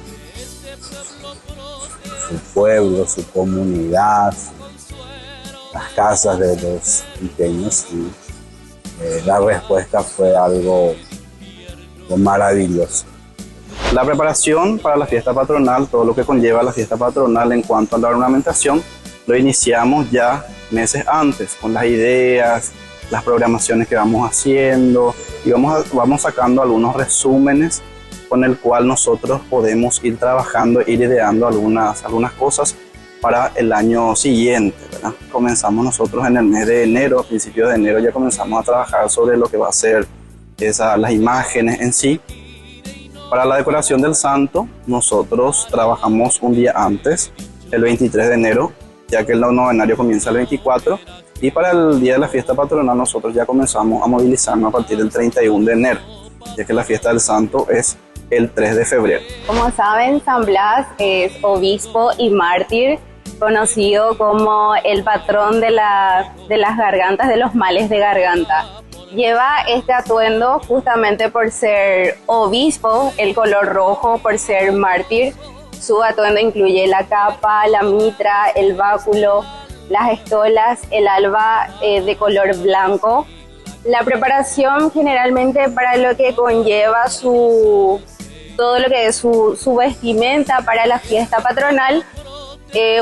pueblo, su comunidad, las casas de los pequeños. Y la respuesta fue algo maravilloso. La preparación para la fiesta patronal, todo lo que conlleva la fiesta patronal en cuanto a la ornamentación, lo iniciamos ya meses antes, con las ideas, las programaciones que vamos haciendo, y vamos sacando algunos resúmenes con el cual nosotros podemos ir trabajando, ir ideando algunas cosas para el año siguiente, ¿verdad? Comenzamos nosotros en el mes de enero, a principios de enero ya comenzamos a trabajar sobre lo que va a ser las imágenes en sí, Para la decoración del santo, nosotros trabajamos un día antes, el 23 de enero, ya que el novenario comienza el 24. Y para el día de la fiesta patronal, nosotros ya comenzamos a movilizarnos a partir del 31 de enero, ya que la fiesta del santo es el 3 de febrero. Como saben, San Blas es obispo y mártir, conocido como el patrón de las gargantas, de los males de garganta. Lleva este atuendo justamente por ser obispo, el color rojo por ser mártir. Su atuendo incluye la capa, la mitra, el báculo, las estolas, el alba de color blanco. La preparación generalmente para lo que conlleva todo lo que es su vestimenta para la fiesta patronal,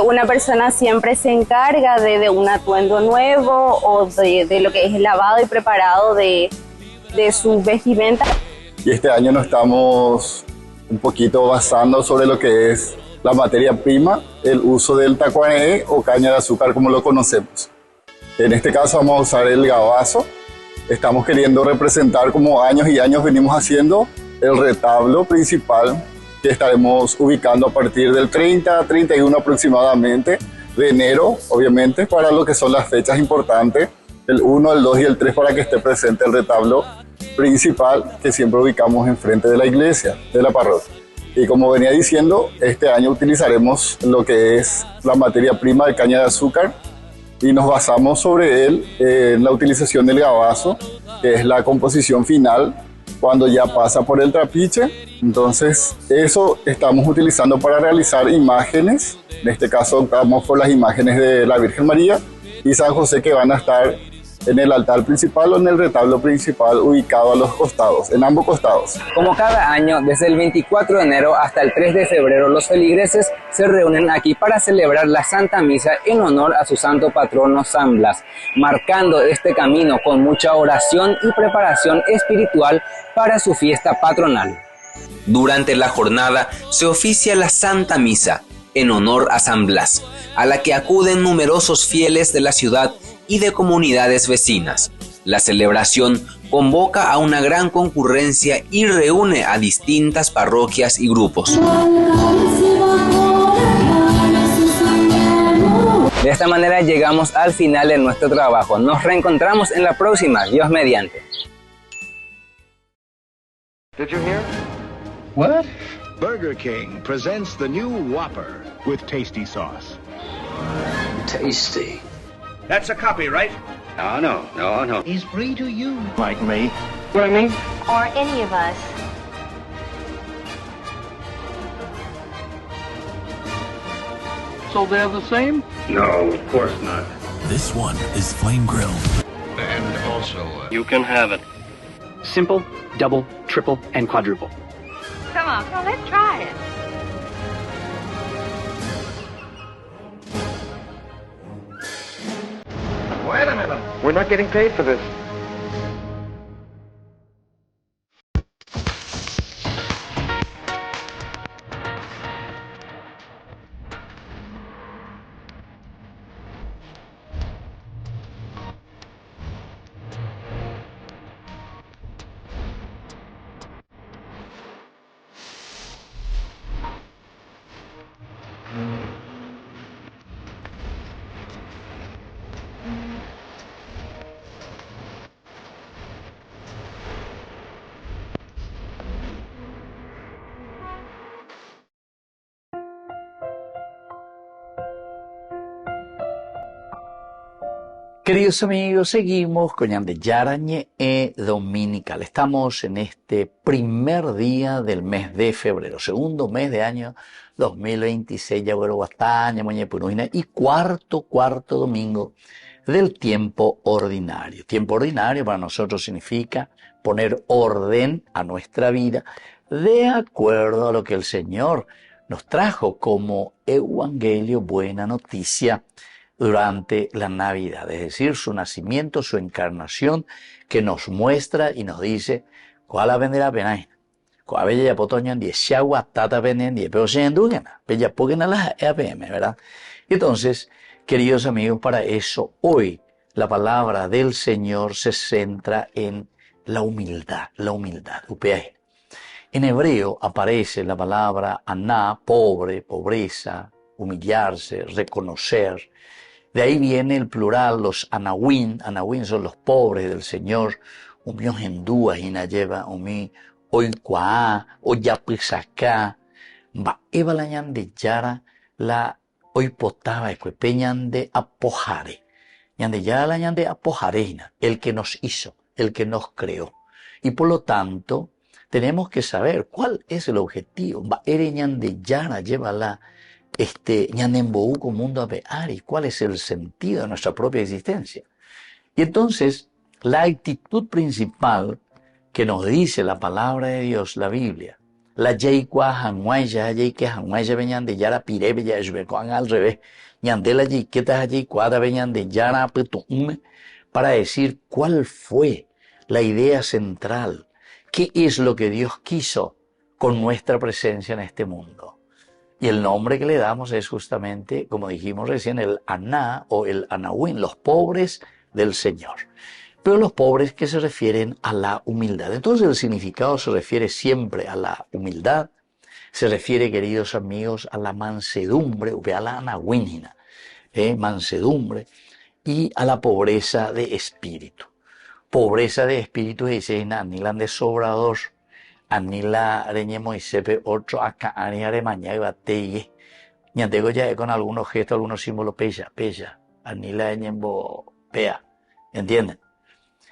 una persona siempre se encarga de un atuendo nuevo o de lo que es el lavado y preparado de su vestimenta. Y este año nos estamos un poquito basando sobre lo que es la materia prima, el uso del tacuané o caña de azúcar como lo conocemos. En este caso vamos a usar el gabazo. Estamos queriendo representar, como años y años venimos haciendo, el retablo principal que estaremos ubicando a partir del 30-31 aproximadamente de enero, obviamente, para lo que son las fechas importantes, el 1, el 2 y el 3, para que esté presente el retablo principal que siempre ubicamos enfrente de la iglesia, de la parroquia. Y como venía diciendo, este año utilizaremos lo que es la materia prima de caña de azúcar y nos basamos sobre él en la utilización del gabazo, que es la composición final cuando ya pasa por el trapiche. Entonces eso estamos utilizando para realizar imágenes. En este caso optamos por las imágenes de la Virgen María y San José, que van a estar en el altar principal o en el retablo principal ubicado a los costados, en ambos costados. Como cada año, desde el 24 de enero hasta el 3 de febrero, los feligreses se reúnen aquí para celebrar la Santa Misa en honor a su santo patrono San Blas, marcando este camino con mucha oración y preparación espiritual para su fiesta patronal. Durante la jornada se oficia la Santa Misa en honor a San Blas, a la que acuden numerosos fieles de la ciudad y de comunidades vecinas. La celebración convoca a una gran concurrencia y reúne a distintas parroquias y grupos. De esta manera llegamos al final de nuestro trabajo. Nos reencontramos en la próxima, Dios mediante. Did you hear? What? Burger King presents the new Whopper with tasty sauce. Tasty. That's a copy, right? No. He's free to use. Like me. What I mean? Or any of us. So they're the same? No, of course not. This one is flame grilled. And also, You can have it. Simple, double, triple, and quadruple. Come on, let's try it. wait a minute. We're not getting paid for this. Queridos amigos, seguimos con Yarañe Dominical. Estamos en este primer día del mes de febrero, segundo mes de año 2026, y cuarto domingo del tiempo ordinario. Tiempo ordinario para nosotros significa poner orden a nuestra vida de acuerdo a lo que el Señor nos trajo como evangelio, buena noticia, durante la Navidad, es decir, su nacimiento, su encarnación, que nos muestra y nos dice cuál va a vender a pena. Cuál bella ya potoñan die shagua tata venden die pero se endugena, bella poquen a las APM, ¿verdad? Entonces, queridos amigos, para eso hoy la palabra del Señor se centra en la humildad, UPAE. En hebreo aparece la palabra aná, pobre, pobreza, humillarse, reconocer. De ahí viene el plural, los anawin. Anawin son los pobres del Señor. Umios hindúas y nayeva, umi oikua, oyapisaká. Va evalañan de yara la oipotaba, escuepeñan de apojare. Ñan de yara la ñan de apojareina, el que nos hizo, el que nos creó. Y por lo tanto, tenemos que saber cuál es el objetivo. Va ereñan de yara, llévala. Ñanembou como mundo abeari, cuál es el sentido de nuestra propia existencia. Y entonces, la actitud principal que nos dice la palabra de Dios, la Biblia, la yeikua hanguaya, yeike hanguaya veñan de yara pirebe ya esbecoan al revés, ñandela yeiketa yeikuada veñan de yara petume, para decir cuál fue la idea central, qué es lo que Dios quiso con nuestra presencia en este mundo. Y el nombre que le damos es justamente, como dijimos recién, el aná o el anawin, los pobres del Señor. Pero los pobres que se refieren a la humildad. Entonces el significado se refiere siempre a la humildad, se refiere, queridos amigos, a la mansedumbre, a la anawinina, mansedumbre, y a la pobreza de espíritu. Pobreza de espíritu, dice, anilan de sobrador. Anila reñe Moisepe otro acá aniare mañana y bateye. Ñantego ya con algunos gestos, algunos símbolos pella. Anila reñembo pea. ¿Entienden?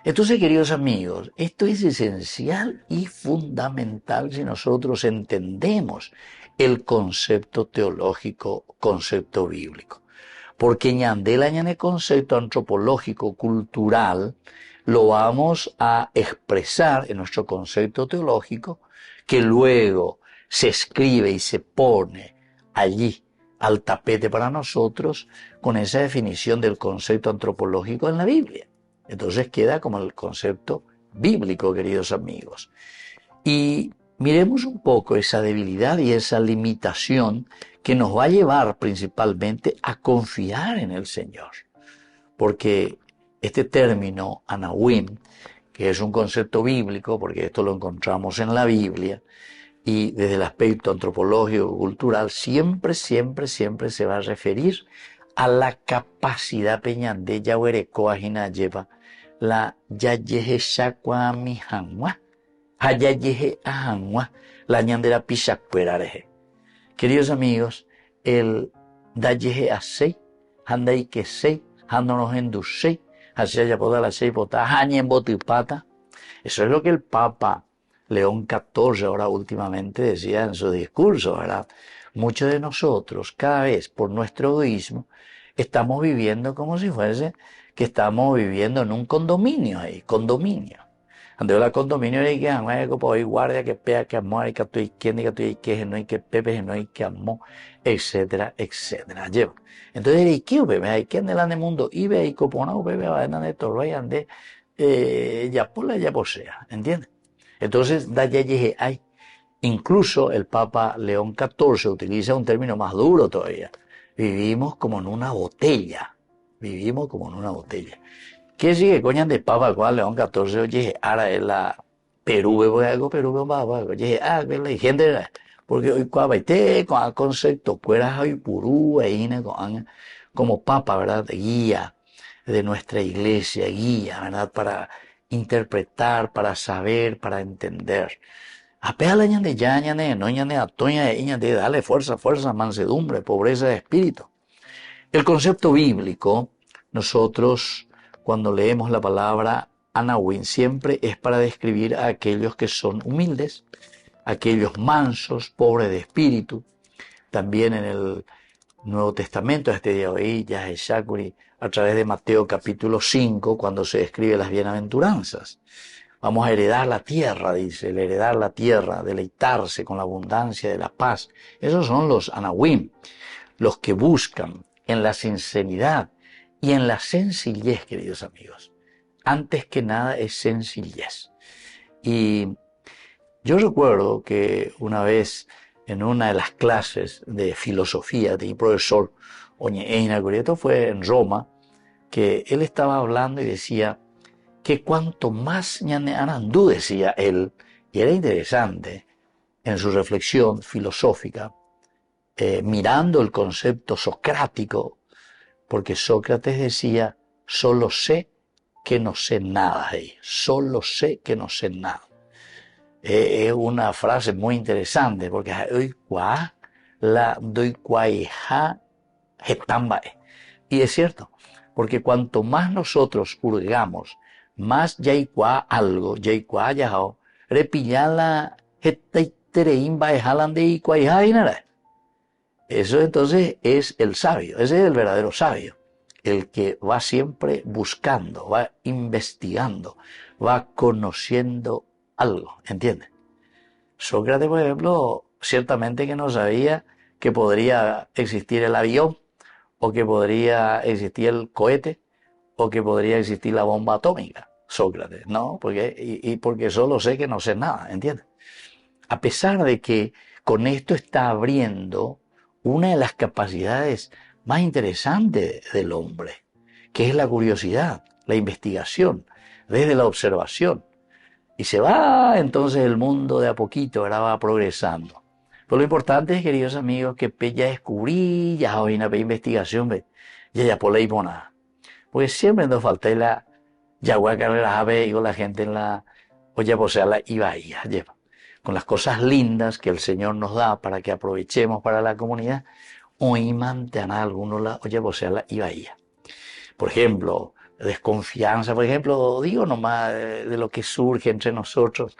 Entonces, queridos amigos, esto es esencial y fundamental si nosotros entendemos el concepto teológico, concepto bíblico. Porque ñandela ñane concepto antropológico, cultural, lo vamos a expresar en nuestro concepto teológico, que luego se escribe y se pone allí al tapete para nosotros con esa definición del concepto antropológico en la Biblia. Entonces queda como el concepto bíblico, queridos amigos. Y miremos un poco esa debilidad y esa limitación que nos va a llevar principalmente a confiar en el Señor. Porque este término, anawim, que es un concepto bíblico, porque esto lo encontramos en la Biblia, y desde el aspecto antropológico, cultural, siempre se va a referir a la capacidad peñande yahuerecoa lleva la yayeje shakwa mihanwa, hayayeje ahanwa, la ñandera pishacuerareje. Queridos amigos, el dayeje asei, handai que sei, handonos endusei, hacia yapoda la sei pota, hañen botipata. Eso es lo que el Papa León XIV ahora últimamente decía en su discurso, ¿verdad? Muchos de nosotros, cada vez por nuestro egoísmo, estamos viviendo como si fuese que estamos viviendo en un condominio ahí, condominio. Ande la condominio de que hay que poder guardia, que pea, que amor, y que tú y que no hay que pepe, no hay que amor, etcétera, etcétera. Llevo. Entonces, ¿y qué bebé? Hay que andar en el mundo y ve y copona o bebé va a todo y ande ya por la ya posea, ¿entiendes? Entonces, da ya llegué ahí. Incluso el Papa León XIV utiliza un término más duro todavía. Vivimos como en una botella. Vivimos como en una botella. ¿Qué sigue coñan de Papa cual León XIV? Oye, ahora es la Perú, voy algo Perú, va, oye, la gente, porque hoy cuabaite con el concepto, pueras hoy purú, como Papa, ¿verdad? Guía de nuestra iglesia, guía, ¿verdad? Para interpretar, para saber, para entender. Apela ñande ya, ñande, no ñande, atoña, ñande, dale fuerza, mansedumbre, pobreza de espíritu. El concepto bíblico, nosotros, cuando leemos la palabra anawin, siempre es para describir a aquellos que son humildes, aquellos mansos, pobres de espíritu. También en el Nuevo Testamento, este día hoy, ya es Shakuri, a través de Mateo capítulo 5, cuando se describe las bienaventuranzas. Vamos a heredar la tierra, dice, el heredar la tierra, deleitarse con la abundancia de la paz. Esos son los anawim, los que buscan en la sinceridad y en la sencillez, queridos amigos. Antes que nada es sencillez. Y yo recuerdo que una vez en una de las clases de filosofía de mi profesor Oñeina Curieto, fue en Roma, que él estaba hablando y decía que cuanto más ñane anandú, decía él, y era interesante, en su reflexión filosófica, mirando el concepto socrático, porque Sócrates decía, solo sé que no sé nada, solo sé que no sé nada. Es una frase muy interesante, porque y es cierto, porque cuanto más nosotros hurgamos, más yaikua algo, yaikua yajao, repillala hetteiterein baejalan de ikuaijainara. Eso entonces es el sabio, ese es el verdadero sabio, el que va siempre buscando, va investigando, va conociendo algo, ¿entiendes? Sócrates, por ejemplo, ciertamente que no sabía que podría existir el avión, o que podría existir el cohete, o que podría existir la bomba atómica. Sócrates, ¿no? Porque solo sé que no sé nada, ¿entiendes? A pesar de que con esto está abriendo una de las capacidades más interesantes del hombre, que es la curiosidad, la investigación, desde la observación. Y se va entonces el mundo de a poquito, ahora va progresando. Pero lo importante es, queridos amigos, que ya descubrí, ya hoy una investigación, ya por ley nada. Porque siempre nos falta la yagua carrera ave y con la gente en la olla posea la ibaía, lleva. Con las cosas lindas que el Señor nos da para que aprovechemos para la comunidad, hoy mantener algunos la olla posea la ibaía. Por ejemplo, desconfianza, por ejemplo, digo nomás de lo que surge entre nosotros.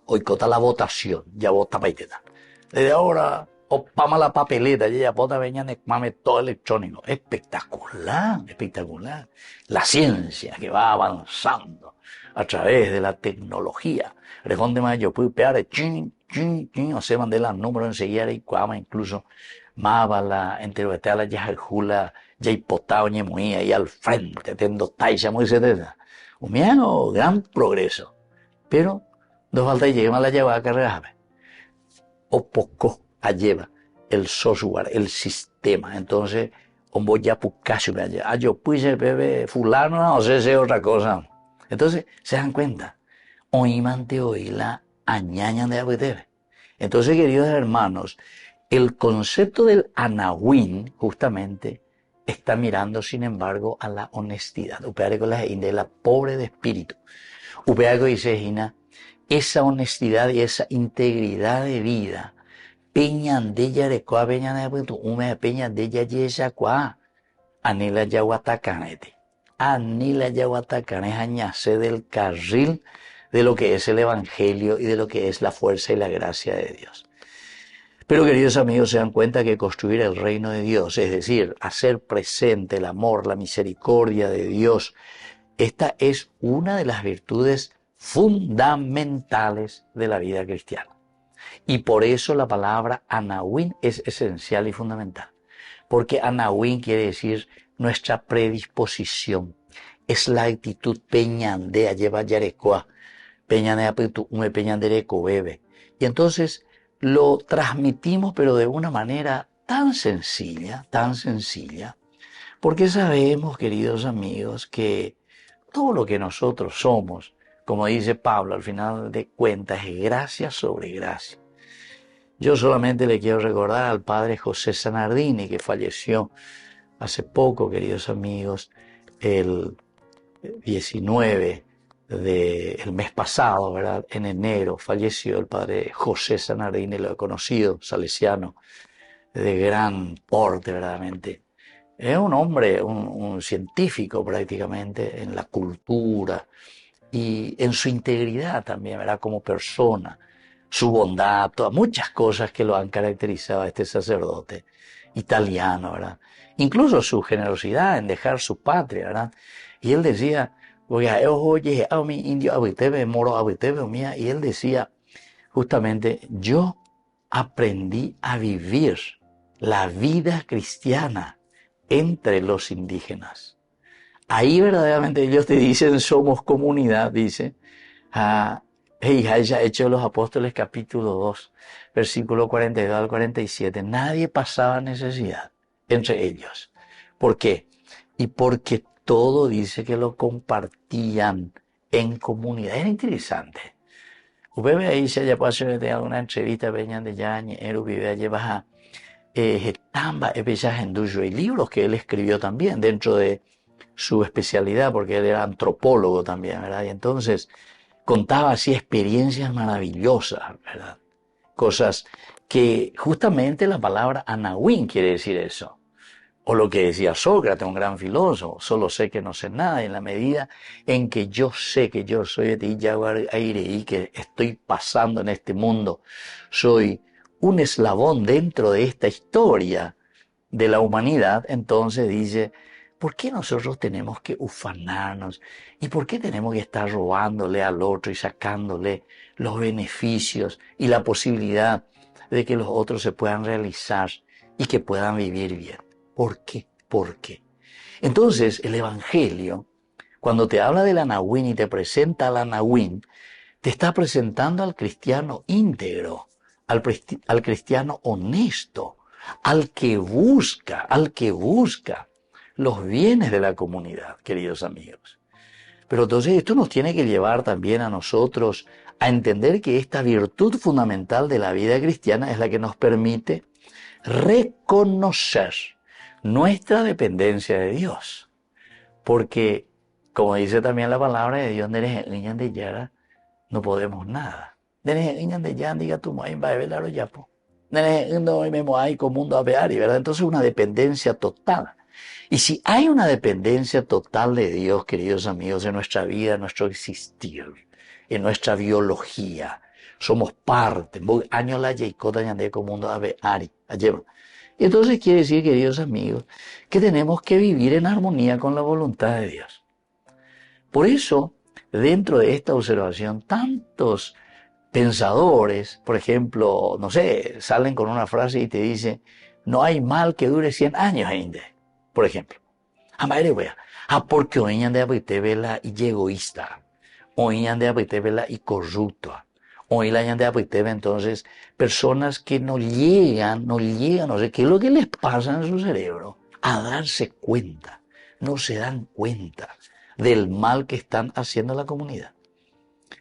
Hoy cota la votación, ya vota paiteta. Desde ahora, opama la papeleta, ya vota veña mame todo electrónico. Espectacular, espectacular. La ciencia que va avanzando a través de la tecnología. Rejonde más yo puedo pegar o se mandé los números enseguida y cuama incluso mábala, enteroeteala, ya jula, ya hipotao, ñemuía, ahí al frente, tendo taisa, muy certeza. Un gran progreso. Pero, nos falta y lleguemos a la llevada carrera, o poco a lleva el software, el sistema. Entonces, voy ya pucacho, yo puse bebé fulano, no sé si es otra cosa. Entonces, se dan cuenta, hoy mante hoy la añañan de apetece. Entonces, queridos hermanos, el concepto del anahuín, justamente, está mirando, sin embargo, a la honestidad. Upeare con de la pobre de espíritu. Upeare con dice, esa honestidad y esa integridad de vida, peñan de ella de coa, peñan de apunto, una peña de ella yesa coa, anila yahuatacanete. Anila yahuatacanete, añase del carril de lo que es el evangelio y de lo que es la fuerza y la gracia de Dios. Pero, queridos amigos, se dan cuenta que construir el reino de Dios, es decir, hacer presente el amor, la misericordia de Dios, esta es una de las virtudes fundamentales de la vida cristiana. Y por eso la palabra anahuín es esencial y fundamental. Porque anahuín quiere decir nuestra predisposición. Es la actitud peñandea, lleva yarecoa, peñandea peñandereco bebe. Y entonces lo transmitimos, pero de una manera tan sencilla, porque sabemos, queridos amigos, que todo lo que nosotros somos, como dice Pablo, al final de cuentas, es gracia sobre gracia. Yo solamente le quiero recordar al padre José Sanardini, que falleció hace poco, queridos amigos, el 19 del mes pasado, ¿verdad? En enero falleció el padre José Sanardini, lo he conocido, salesiano, de gran porte, verdaderamente. Es un hombre, un científico prácticamente en la cultura y en su integridad también, ¿verdad? Como persona, su bondad, todas, muchas cosas que lo han caracterizado a este sacerdote italiano, ¿verdad? Incluso su generosidad en dejar su patria, ¿verdad? Y él decía, oye, a mi indio abitebe, moro abitebe, mía, y él decía, justamente, yo aprendí a vivir la vida cristiana entre los indígenas. Ahí verdaderamente ellos te dicen, somos comunidad, dice, Hechos de los Apóstoles capítulo 2, versículo 42 al 47, nadie pasaba necesidad entre ellos. ¿Por qué? Y porque todo dice que lo compartían en comunidad. Era interesante. Usted ahí se haya pasado de alguna entrevista, venían de ya, Eru vive allí baja, tamba, y libros que él escribió también dentro de su especialidad, porque él era antropólogo también, ¿verdad? Y entonces contaba así experiencias maravillosas, ¿verdad? Cosas que justamente la palabra Anawin quiere decir eso. O lo que decía Sócrates, un gran filósofo, solo sé que no sé nada, y en la medida en que yo sé que yo soy de ti, aire y que estoy pasando en este mundo, soy un eslabón dentro de esta historia de la humanidad, entonces dice, ¿por qué nosotros tenemos que ufanarnos? ¿Y por qué tenemos que estar robándole al otro y sacándole los beneficios y la posibilidad de que los otros se puedan realizar y que puedan vivir bien? ¿Por qué? ¿Por qué? Entonces, el Evangelio, cuando te habla del Anawin y te presenta al Anawin, te está presentando al cristiano íntegro, al cristiano honesto, al que busca los bienes de la comunidad, queridos amigos. Pero entonces esto nos tiene que llevar también a nosotros a entender que esta virtud fundamental de la vida cristiana es la que nos permite reconocer nuestra dependencia de Dios. Porque, como dice también la palabra de Dios, de Yara, no podemos nada. Entonces una dependencia total. Y si hay una dependencia total de Dios, queridos amigos, en nuestra vida, en nuestro existir, en nuestra biología, somos parte. Y entonces quiere decir, queridos amigos, que tenemos que vivir en armonía con la voluntad de Dios. Por eso, dentro de esta observación, tantos pensadores, por ejemplo, no sé, salen con una frase y te dicen, no hay mal que dure 100 años, por ejemplo. Porque hoy ande a vela y egoísta, hoy ande a vela y corrupto. Hoy la gente de entonces, personas que no llegan, no sé qué es lo que les pasa en su cerebro, a darse cuenta, no se dan cuenta del mal que están haciendo a la comunidad.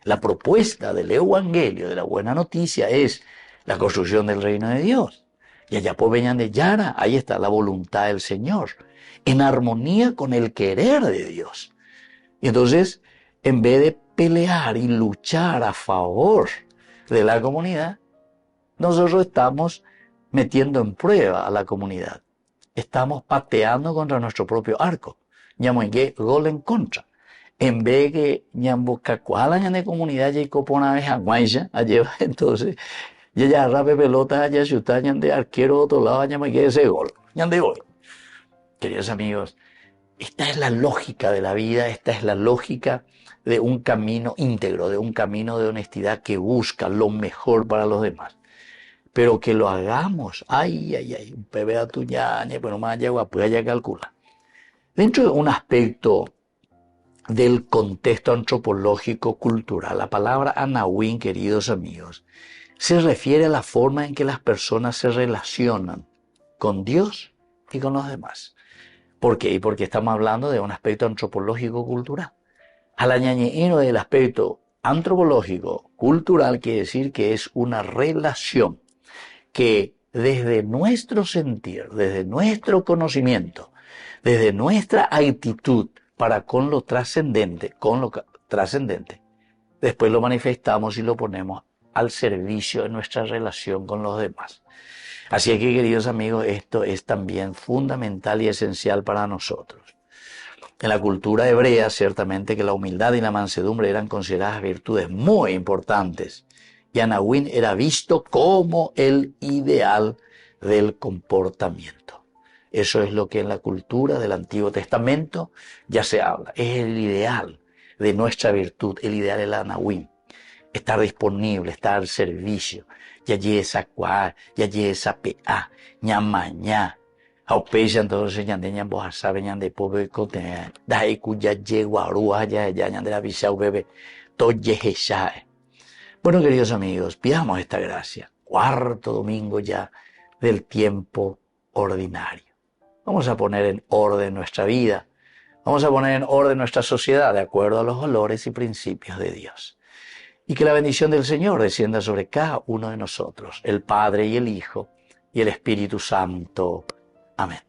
La propuesta del Evangelio, de la buena noticia, es la construcción del reino de Dios. Y allá pues venían de Yara, ahí está la voluntad del Señor, en armonía con el querer de Dios. Y entonces, en vez de pelear y luchar a favor de la comunidad, nosotros estamos metiendo en prueba a la comunidad. Estamos pateando contra nuestro propio arco. Ñamuengue gol en contra. En vez de ñambucacuala ñande comunidad y copona vez aguaya, entonces ya rape pelota, ya chuta ñande arquero otro lado, ñamuengue ese gol. Ñande gol. Queridos amigos, esta es la lógica de la vida, esta es la lógica de un camino íntegro, de un camino de honestidad que busca lo mejor para los demás. Pero que lo hagamos, un bebé a tu ñañe, pero más allá, pues ya calcula. Dentro de un aspecto del contexto antropológico cultural, la palabra Anawin, queridos amigos, se refiere a la forma en que las personas se relacionan con Dios y con los demás. ¿Por qué? Porque estamos hablando de un aspecto antropológico cultural. Al añañero del aspecto antropológico cultural quiere decir que es una relación que desde nuestro sentir, desde nuestro conocimiento, desde nuestra actitud para con lo trascendente, después lo manifestamos y lo ponemos al servicio de nuestra relación con los demás. Así que, queridos amigos, esto es también fundamental y esencial para nosotros. En la cultura hebrea, ciertamente que la humildad y la mansedumbre eran consideradas virtudes muy importantes. Y Anawin era visto como el ideal del comportamiento. Eso es lo que en la cultura del Antiguo Testamento ya se habla. Es el ideal de nuestra virtud, el ideal del Anawin. Estar disponible, estar al servicio. Ya esa cuá, ya esa pa, ñamañá. Aupeja entonces ñandeña boja sabe ñande pobre cote, dai cuya yeguarúa ya ñande la visau bebé, toye jesae. Bueno, queridos amigos, pidamos esta gracia. Cuarto domingo ya del tiempo ordinario. Vamos a poner en orden nuestra vida. Vamos a poner en orden nuestra sociedad de acuerdo a los valores y principios de Dios. y que la bendición del Señor descienda sobre cada uno de nosotros, el Padre y el Hijo y el Espíritu Santo. Amén.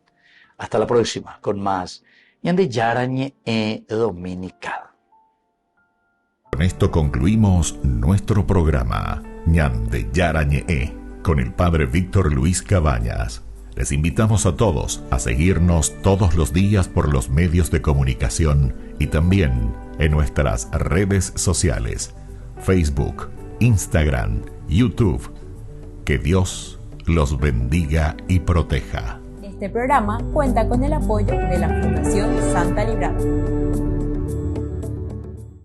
Hasta la próxima con más Ñande Yarañe Dominical. Con esto concluimos nuestro programa Ñande Yarañe con el Padre Víctor Luis Cabañas. Les invitamos a todos a seguirnos todos los días por los medios de comunicación y también en nuestras redes sociales, Facebook, Instagram, YouTube. Que Dios los bendiga y proteja. Este programa cuenta con el apoyo de la Fundación Santa Librada.